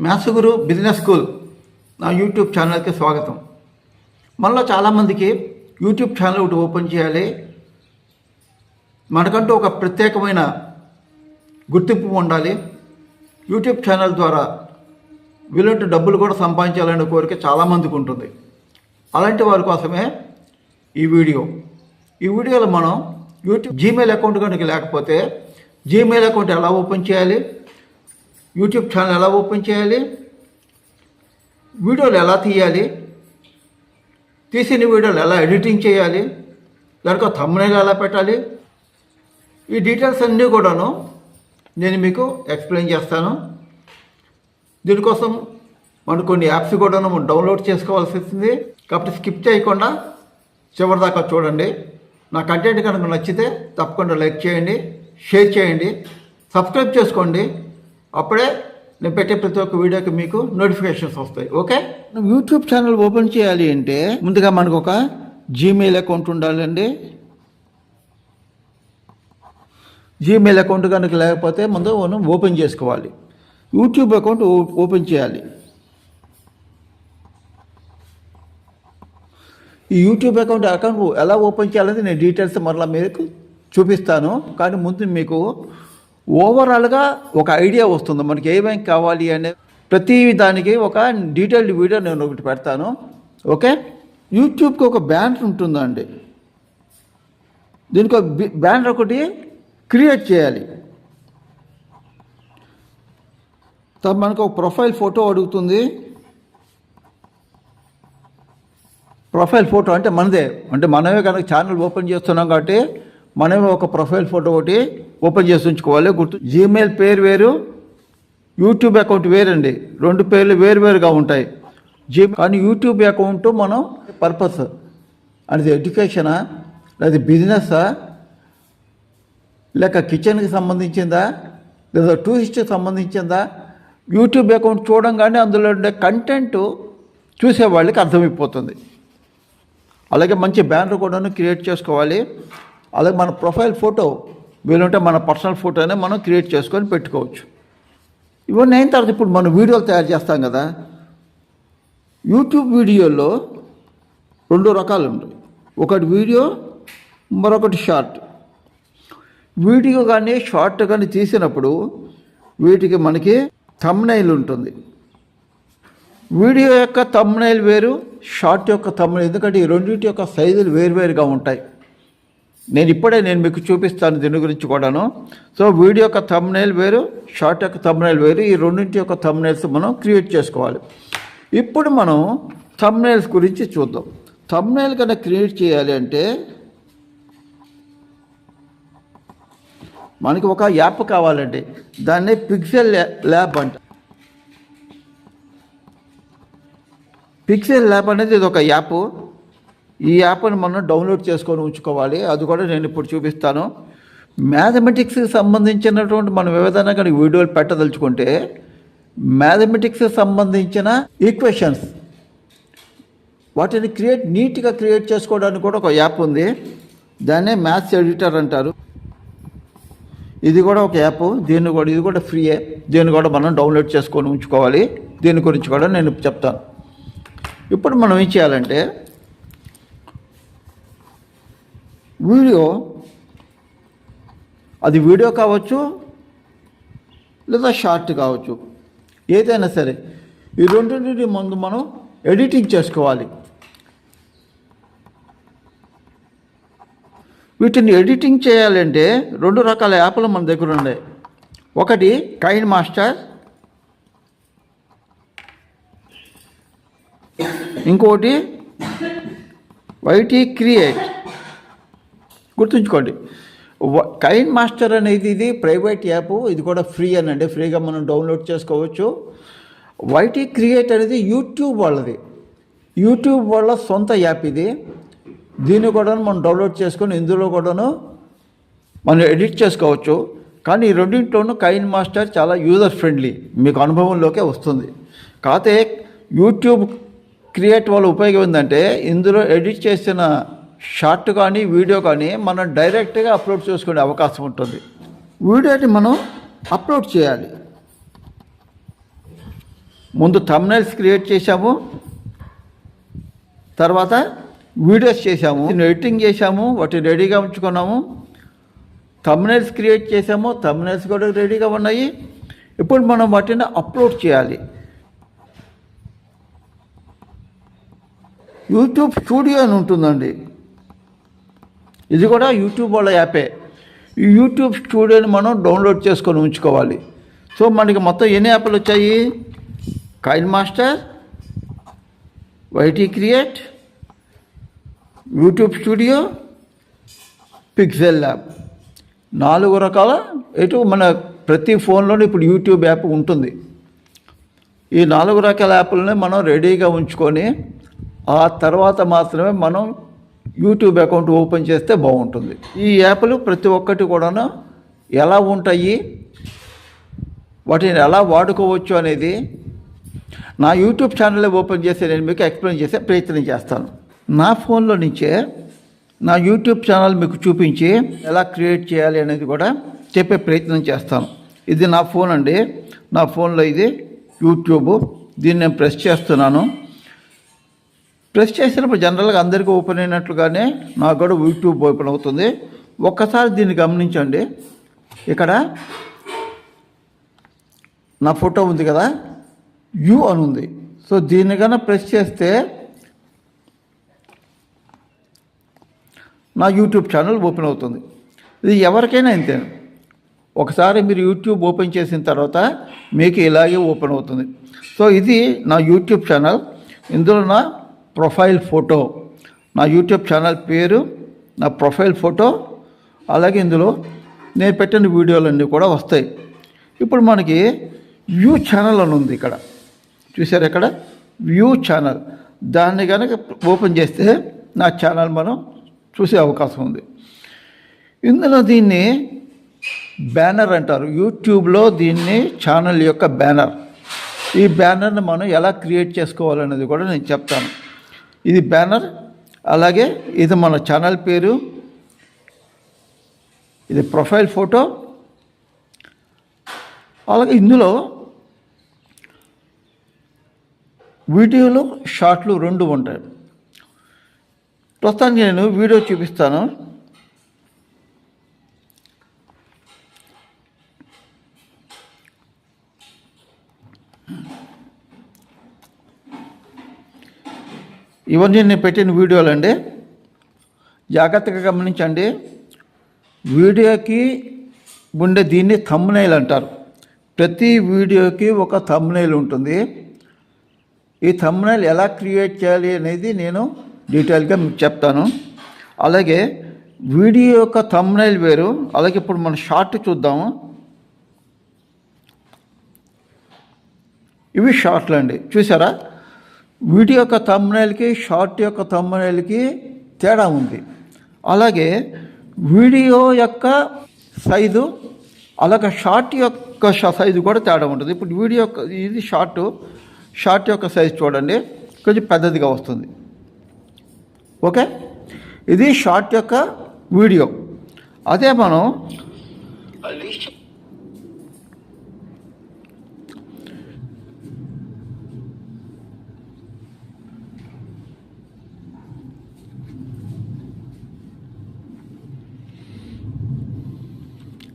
Maths గురు business school నా YouTube ఛానల్కి స్వాగతం. మనలో చాలామందికి యూట్యూబ్ ఛానల్ ఒకటి ఓపెన్ చేయాలి, మనకంటూ ఒక ప్రత్యేకమైన గుర్తింపు ఉండాలి, యూట్యూబ్ ఛానల్ ద్వారా వీళ్ళంటూ డబ్బులు కూడా సంపాదించాలనే కోరిక చాలామందికి ఉంటుంది. అలాంటి వారి కోసమే ఈ వీడియోలో మనం జీమెయిల్ అకౌంట్ కనుక లేకపోతే జీమెయిల్ అకౌంట్ ఎలా ఓపెన్ చేయాలి, యూట్యూబ్ ఛానల్ ఎలా ఓపెన్ చేయాలి, వీడియోలు ఎలా తీయాలి, తీసిన వీడియోలు ఎలా ఎడిటింగ్ చేయాలి, దానికి థంబ్నెయిల్ ఎలా పెట్టాలి, ఈ డీటెయిల్స్ అన్నీ కూడాను నేను మీకు ఎక్స్ప్లెయిన్ చేస్తాను. దీనికోసం మనం కొన్ని యాప్స్ కూడాను డౌన్లోడ్ చేసుకోవాల్సి వస్తుంది. కాబట్టి స్కిప్ చేయకుండా చివరిదాకా చూడండి. నా కంటెంట్ కనుక నచ్చితే తప్పకుండా లైక్ చేయండి, షేర్ చేయండి, సబ్స్క్రైబ్ చేసుకోండి. అప్పుడే నేను పెట్టే ప్రతి ఒక్క వీడియోకి మీకు నోటిఫికేషన్స్ వస్తాయి. ఓకే, యూట్యూబ్ ఛానల్ ఓపెన్ చేయాలి అంటే ముందుగా మనకు ఒక జీమెయిల్ అకౌంట్ ఉండాలండి. జీమెయిల్ అకౌంట్ కనుక లేకపోతే ముందు మనం ఓపెన్ చేసుకోవాలి. యూట్యూబ్ అకౌంట్ ఓపెన్ చేయాలి. ఈ యూట్యూబ్ అకౌంట్ ఎలా ఓపెన్ చేయాలని నేను డీటెయిల్స్ మరలా మీకు చూపిస్తాను. కానీ ముందు మీకు ఓవరాల్గా ఒక ఐడియా వస్తుంది, మనకి ఏమేమి కావాలి అనే ప్రతి దానికి ఒక డీటెయిల్డ్ వీడియో నేను ఒకటి పెడతాను. ఓకే, యూట్యూబ్కి ఒక బ్యానర్ ఉంటుందండి. దీనికి ఒక బ్యానర్ ఒకటి క్రియేట్ చేయాలి. మనకు ఒక ప్రొఫైల్ ఫోటో అడుగుతుంది. ప్రొఫైల్ ఫోటో అంటే మనదే, అంటే మనమే కనుక ఛానల్ ఓపెన్ చేస్తున్నాం కాబట్టి మనమే ఒక ప్రొఫైల్ ఫోటో ఒకటి ఓపెన్ చేసి ఉంచుకోవాలి. జీమెయిల్ పేరు వేరు, యూట్యూబ్ అకౌంట్ వేరండి. రెండు పేర్లు వేరువేరుగా ఉంటాయి. కానీ యూట్యూబ్ అకౌంట్ మనం పర్పస్ అది ఎడ్యుకేషనా, లేదా బిజినెస్సా, లేక కిచెన్కి సంబంధించిందా, లేదా టూరిస్ట్కి సంబంధించిందా, యూట్యూబ్ అకౌంట్ చూడంగానే అందులో ఉండే కంటెంట్ చూసేవాళ్ళకి అర్థమైపోతుంది. అలాగే మంచి బ్యానర్ కూడాను క్రియేట్ చేసుకోవాలి. అలాగే మన ప్రొఫైల్ ఫోటో వీలుంటే మన పర్సనల్ ఫోటోనే మనం క్రియేట్ చేసుకొని పెట్టుకోవచ్చు. ఇవన్నీ అయిన తర్వాత ఇప్పుడు మనం వీడియోలు తయారు చేస్తాం కదా. యూట్యూబ్ వీడియోలో రెండు రకాలు ఉంటాయి. ఒకటి వీడియో, మరొకటి షార్ట్. వీడియో కానీ షార్ట్ కానీ తీసినప్పుడు వీటికి మనకి థంబ్నెయిల్ ఉంటుంది. వీడియో యొక్క థంబ్నెయిల్ వేరు, షార్ట్ యొక్క థంబ్నెయిల్, ఎందుకంటే ఈ రెండింటి యొక్క సైజులు వేరువేరుగా ఉంటాయి. నేను మీకు చూపిస్తాను దీని గురించి కూడాను. సో వీడియో యొక్క థంబ్నెయిల్ వేరు, షార్ట్ యొక్క థంబ్నెయిల్ వేరు. ఈ రెండింటి యొక్క థంబ్నెయిల్స్ మనం క్రియేట్ చేసుకోవాలి. ఇప్పుడు మనం థంబ్నెయిల్స్ గురించి చూద్దాం. థంబ్నెయిల్ కన్నా క్రియేట్ చేయాలి అంటే మనకి ఒక యాప్ కావాలండి. దాన్ని పిక్సెల్ ల్యాబ్ అంట. పిక్సెల్ ల్యాబ్ అనేది ఇది ఒక యాప్. ఈ యాప్ని మనం డౌన్లోడ్ చేసుకొని ఉంచుకోవాలి. అది కూడా నేను ఇప్పుడు చూపిస్తాను. మ్యాథమెటిక్స్కి సంబంధించినటువంటి మనం ఏదైనా కానీ వీడియోలు పెట్టదలుచుకుంటే మ్యాథమెటిక్స్కి సంబంధించిన ఈక్వేషన్స్ వాటిని నీట్గా క్రియేట్ చేసుకోవడానికి కూడా ఒక యాప్ ఉంది. దాన్నే మ్యాథ్స్ ఎడిటర్ అంటారు. ఇది కూడా ఒక యాప్. ఇది కూడా ఫ్రీయే. దీన్ని కూడా మనం డౌన్లోడ్ చేసుకొని ఉంచుకోవాలి. దీని గురించి కూడా నేను చెప్తాను. ఇప్పుడు మనం ఏం చేయాలంటే వీడియో కావచ్చు, లేదా షార్ట్ కావచ్చు, ఏదైనా సరే ఈ రెండింటి ముందు మనం ఎడిటింగ్ చేసుకోవాలి. వీటిని ఎడిటింగ్ చేయాలంటే రెండు రకాల యాప్లు మన దగ్గర ఉన్నాయి. ఒకటి కైన్ మాస్టర్, ఇంకోటి వైటీ క్రియేట్. గుర్తుంచుకోండి, కైన్ మాస్టర్ అనేది ఇది ప్రైవేట్ యాప్. ఇది కూడా ఫ్రీ అనండి, ఫ్రీగా మనం డౌన్లోడ్ చేసుకోవచ్చు. వైటీ క్రియేట్ అనేది యూట్యూబ్ వాళ్ళది. యూట్యూబ్ వాళ్ళ సొంత యాప్ ఇది. దీన్ని కూడా మనం డౌన్లోడ్ చేసుకొని ఇందులో కూడాను మనం ఎడిట్ చేసుకోవచ్చు. కానీ ఈ రెండింటిలోనూ కైన్ మాస్టర్ చాలా యూజర్ ఫ్రెండ్లీ, మీకు అనుభవంలోకే వస్తుంది. కాకపోతే యూట్యూబ్ క్రియేట్ వాళ్ళ ఉపయోగం ఏంటంటే ఇందులో ఎడిట్ చేసిన షార్ట్ కానీ వీడియో కానీ మనం డైరెక్ట్గా అప్లోడ్ చేసుకునే అవకాశం ఉంటుంది. వీడియోని మనం అప్లోడ్ చేయాలి. ముందు థంబ్నైల్స్ క్రియేట్ చేశాము, తర్వాత వీడియోస్ చేశాము, ఎడిటింగ్ చేశాము, వాటిని రెడీగా ఉంచుకున్నాము. థంబ్నైల్స్ క్రియేట్ చేసాము, థంబ్నైల్స్ కూడా రెడీగా ఉన్నాయి. ఇప్పుడు మనం వాటిని అప్లోడ్ చేయాలి. యూట్యూబ్ స్టూడియో అని ఉంటుందండి, ఇది కూడా యూట్యూబ్ వాళ్ళ యాపే. ఈ యూట్యూబ్ స్టూడియోని మనం డౌన్లోడ్ చేసుకొని ఉంచుకోవాలి. సో మనకి మొత్తం ఎన్ని యాప్లు వచ్చాయి? Kine Master, YT Create, YouTube Studio, Pixel Lab, 4 రకాల మన ప్రతి ఫోన్లోనే ఇప్పుడు యూట్యూబ్ యాప్ ఉంటుంది. ఈ 4 రకాల యాప్లని మనం రెడీగా ఉంచుకొని ఆ తర్వాత మాత్రమే మనం యూట్యూబ్ అకౌంట్ ఓపెన్ చేస్తే బాగుంటుంది. ఈ యాప్లు ప్రతి ఒక్కటి కూడా ఎలా ఉంటాయి, వాటిని ఎలా వాడుకోవచ్చు అనేది నా యూట్యూబ్ ఛానల్లో ఓపెన్ చేసి నేను మీకు ఎక్స్ప్లెయిన్ చేసే ప్రయత్నం చేస్తాను. నా ఫోన్లో నుంచే నా యూట్యూబ్ ఛానల్ మీకు చూపించి ఎలా క్రియేట్ చేయాలి అనేది కూడా చెప్పే ప్రయత్నం చేస్తాను. ఇది నా ఫోన్ అండి, నా ఫోన్లో ఇది యూట్యూబ్. దీన్ని నేను ప్రెస్ చేస్తున్నాను. ప్రెస్ చేసినప్పుడు జనరల్గా అందరికీ ఓపెన్ అయినట్లుగానే నాకు కూడా యూట్యూబ్ ఓపెన్ అవుతుంది. ఒక్కసారి దీన్ని గమనించండి. ఇక్కడ నా ఫోటో ఉంది కదా, యూ అని ఉంది. సో దీన్ని కన్నా ప్రెస్ చేస్తే నా యూట్యూబ్ ఛానల్ ఓపెన్ అవుతుంది. ఇది ఎవరికైనా అంతే. ఒకసారి మీరు యూట్యూబ్ ఓపెన్ చేసిన తర్వాత మీకు ఇలాగే ఓపెన్ అవుతుంది. సో ఇది నా యూట్యూబ్ ఛానల్. ఇందులో నా ప్రొఫైల్ ఫోటో, నా యూట్యూబ్ ఛానల్ పేరు, నా ప్రొఫైల్ ఫోటో, అలాగే ఇందులో నేను పెట్టిన వీడియోలన్నీ కూడా వస్తాయి. ఇప్పుడు మనకి వ్యూ ఛానల్ అని ఉంది ఇక్కడ, చూసారు ఇక్కడ వ్యూ ఛానల్. దాన్ని కనుక ఓపెన్ చేస్తే నా ఛానల్ మనం చూసే అవకాశం ఉంది. ఇందులో దీన్ని బ్యానర్ అంటారు. యూట్యూబ్లో దీన్ని ఛానల్ యొక్క బ్యానర్. ఈ బ్యానర్ని మనం ఎలా క్రియేట్ చేసుకోవాలనేది కూడా నేను చెప్తాను. ఇది బ్యానర్, అలాగే ఇది మన ఛానల్ పేరు, ఇది ప్రొఫైల్ ఫోటో, అలాగే ఇందులో వీడియోలు షార్ట్లు 2 ఉంటాయి. ప్రస్తుతానికి నేను వీడియో చూపిస్తాను. ఇవన్నీ నేను పెట్టిన వీడియోలు అండి, జాగ్రత్తగా గమనించండి. వీడియోకి ఉండే దీన్ని థంబ్నైల్ అంటారు. ప్రతి వీడియోకి ఒక థంబ్నైల్ ఉంటుంది. ఈ థంబ్నైల్ ఎలా క్రియేట్ చేయాలి అనేది నేను డీటెయిల్గా మీకు చెప్తాను. అలాగే వీడియో యొక్క థంబ్నైల్ వేరు. అలాగే ఇప్పుడు మనం షార్ట్ చూద్దాము. ఇవి షార్ట్లు అండి, చూసారా? వీడియో యొక్క థంబ్నైల్కి షార్ట్ యొక్క థంబ్నైల్కి తేడా ఉంది. అలాగే వీడియో యొక్క సైజు, అలాగే షార్ట్ యొక్క సైజు కూడా తేడా ఉంటుంది. ఇప్పుడు వీడియో ఇది షార్ట్ యొక్క సైజు చూడండి, కొంచెం పెద్దదిగా వస్తుంది. ఓకే, ఇది షార్ట్ యొక్క వీడియో. అదే మనం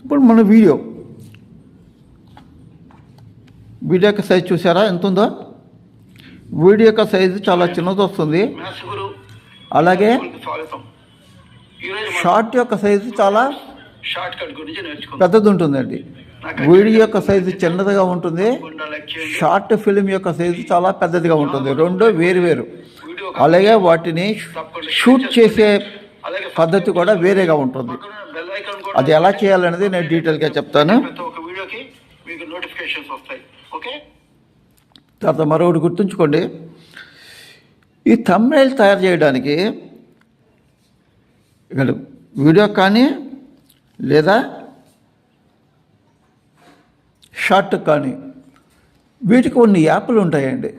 ఇప్పుడు మన వీడియో యొక్క సైజు చూసారా ఎంత ఉందో? వీడియో యొక్క సైజు చాలా చిన్నది వస్తుంది. అలాగే షార్ట్ యొక్క సైజు చాలా పెద్దది ఉంటుందండి. వీడియో యొక్క సైజు చిన్నదిగా ఉంటుంది, షార్ట్ ఫిల్మ్ యొక్క సైజు చాలా పెద్దదిగా ఉంటుంది. 2 వేరు. అలాగే వాటిని షూట్ చేసే పద్ధతి కూడా వేరేగా ఉంటుంది. అది ఎలా చేయాలనేది నేను డీటెయిల్గా చెప్తాను. తర్వాత మరొకటి గుర్తుంచుకోండి, ఈ థంబ్నైల్ తయారు చేయడానికి ఇక్కడ వీడియో కానీ లేదా షార్ట్ కానీ వీటికి కొన్ని యాప్లు ఉంటాయండి.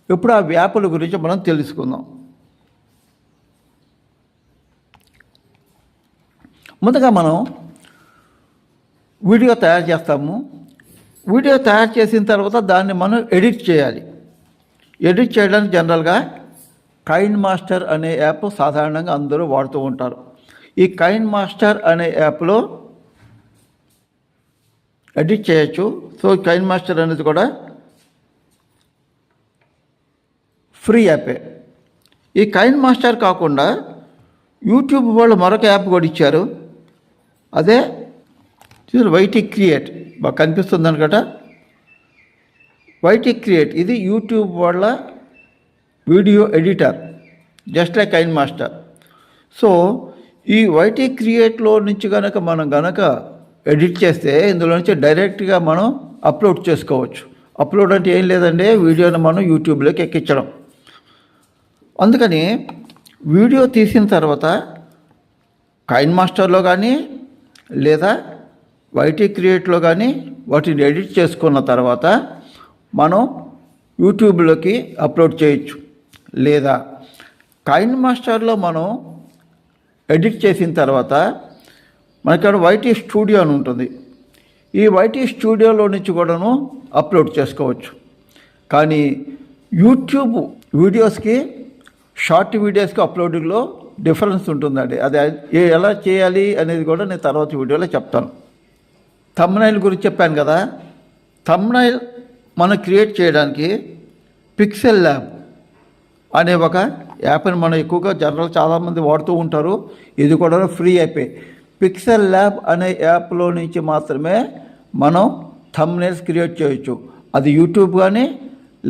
ఇప్పుడు ఆ యాప్ల గురించి మనం తెలుసుకుందాం. ముందుగా మనం వీడియో తయారు చేస్తాము. వీడియో తయారు చేసిన తర్వాత దాన్ని మనం ఎడిట్ చేయాలి. ఎడిట్ చేయడానికి జనరల్గా కైన్ మాస్టర్ అనే యాప్ సాధారణంగా అందరూ వాడుతూ ఉంటారు. ఈ కైన్ మాస్టర్ అనే యాప్లో ఎడిట్ చేయొచ్చు. సో కైన్ మాస్టర్ అనేది కూడా ఫ్రీ యాపే. ఈ కైన్ మాస్టర్ కాకుండా యూట్యూబ్ వాళ్ళు మరొక యాప్ కూడా ఇచ్చారు. అదే వైటీ క్రియేట్, బాగా కనిపిస్తుంది అనుకట. వైటీ క్రియేట్ ఇది యూట్యూబ్ వాళ్ళ video editor, just like Kine Master. So ఈ వైటీ క్రియేట్లో నుంచి మనం గనక ఎడిట్ చేస్తే ఇందులో నుంచి డైరెక్ట్గా మనం అప్లోడ్ చేసుకోవచ్చు. అప్లోడ్ అంటే ఏం లేదండి, వీడియోని మనం యూట్యూబ్లోకి ఎక్కించడం. అందుకని వీడియో తీసిన తర్వాత కైన్ మాస్టర్లో కానీ లేదా వైటీ క్రియేట్లో కానీ వాటిని ఎడిట్ చేసుకున్న తర్వాత మనం యూట్యూబ్లోకి అప్లోడ్ చేయొచ్చు. లేదా కైన్ మాస్టర్లో మనం ఎడిట్ చేసిన తర్వాత మనకి వైటీ స్టూడియో అని ఉంటుంది. ఈ వైటీ స్టూడియోలో నుంచి కూడాను అప్లోడ్ చేసుకోవచ్చు. కానీ యూట్యూబ్ వీడియోస్కి, షార్ట్ వీడియోస్కి అప్లోడింగ్లో డిఫరెన్స్ ఉంటుందండి. అది ఎలా చేయాలి అనేది కూడా నేను తర్వాత వీడియోలో చెప్తాను. థంబ్నైల్ గురించి చెప్పాను కదా. థంబ్నైల్ మనం క్రియేట్ చేయడానికి పిక్సెల్ ల్యాబ్ అనే ఒక యాప్ని మనం ఎక్కువగా జనరల్ చాలామంది వాడుతూ ఉంటారు. ఇది కూడా ఫ్రీ యాపే. పిక్సెల్ ల్యాబ్ అనే యాప్లో నుంచి మాత్రమే మనం థంబ్నైల్స్ క్రియేట్ చేయొచ్చు. అది యూట్యూబ్ కానీ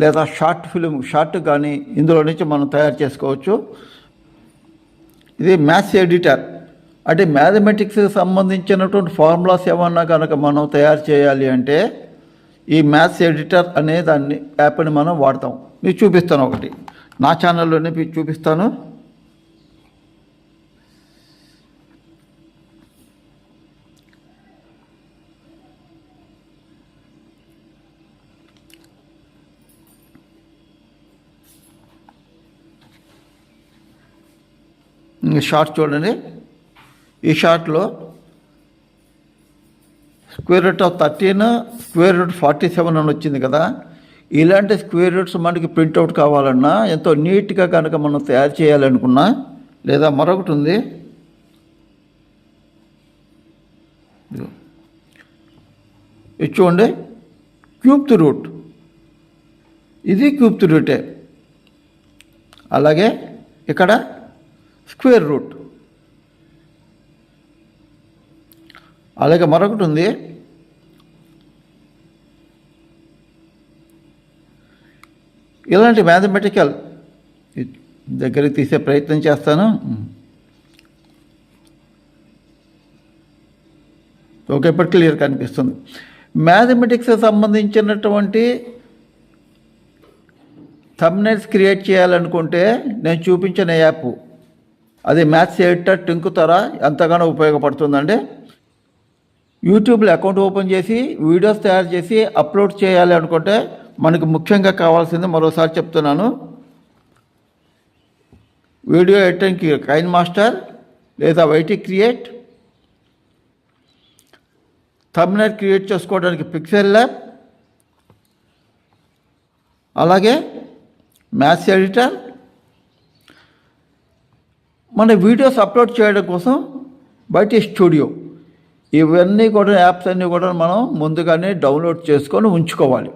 లేదా షార్ట్ కానీ ఇందులో నుంచి మనం తయారు చేసుకోవచ్చు. ఇది మ్యాథ్స్ ఎడిటర్, అంటే మ్యాథమెటిక్స్కి సంబంధించినటువంటి ఫార్ములాస్ ఏమన్నా కనుక మనం తయారు చేయాలి అంటే ఈ మ్యాథ్స్ ఎడిటర్ అనే దాన్ని యాప్ని మనం వాడతాం. మీకు చూపిస్తాను, ఒకటి నా ఛానల్లోనే మీకు చూపిస్తాను. షార్ట్ చూడండి. ఈ షార్ట్లో square root of 13, square root 47 అని వచ్చింది కదా. ఇలాంటి స్క్వేర్ రూట్స్ మనకి ప్రింట్అవుట్ కావాలన్నా, ఎంతో నీట్గా కనుక మనం తయారు చేయాలనుకున్నా, లేదా మరొకటి ఉంది, ఇది చూడండి, క్యూబ్త్ రూట్. ఇది క్యూబ్త్ రూటే. అలాగే ఇక్కడ స్క్వేర్ రూట్. అలాగే మరొకటి ఉంది, ఇలాంటి మ్యాథమెటికల్ దగ్గరికి తీసే ప్రయత్నం చేస్తాను. ఓకే, ఇప్పుడు క్లియర్ కనిపిస్తుంది. మ్యాథమెటిక్స్కి సంబంధించినటువంటి థంబ్నైల్స్ క్రియేట్ చేయాలనుకుంటే నేను చూపించిన యాప్, అది మ్యాథ్స్ ఎడిటర్ టింకుతారా ఎంతగానో ఉపయోగపడుతుందండి. యూట్యూబ్లో అకౌంట్ ఓపెన్ చేసి వీడియోస్ తయారు చేసి అప్లోడ్ చేయాలి అనుకుంటే మనకు ముఖ్యంగా కావాల్సింది, మరోసారి చెప్తున్నాను, వీడియో ఎడిటింగ్కి కైన్ మాస్టర్ లేదా వైటీ క్రియేట్, థంబ్నైల్ క్రియేట్ చేసుకోవడానికి పిక్సెల్ ల్యాబ్, అలాగే మ్యాథ్స్ ఎడిటర్. మన వీడియోస్ అప్లోడ్ చేయడం కోసం వైటీ స్టూడియో. ఇవన్నీ కూడా యాప్స్ అన్నీ కూడా మనం ముందుగానే డౌన్లోడ్ చేసుకొని ఉంచుకోవాలి.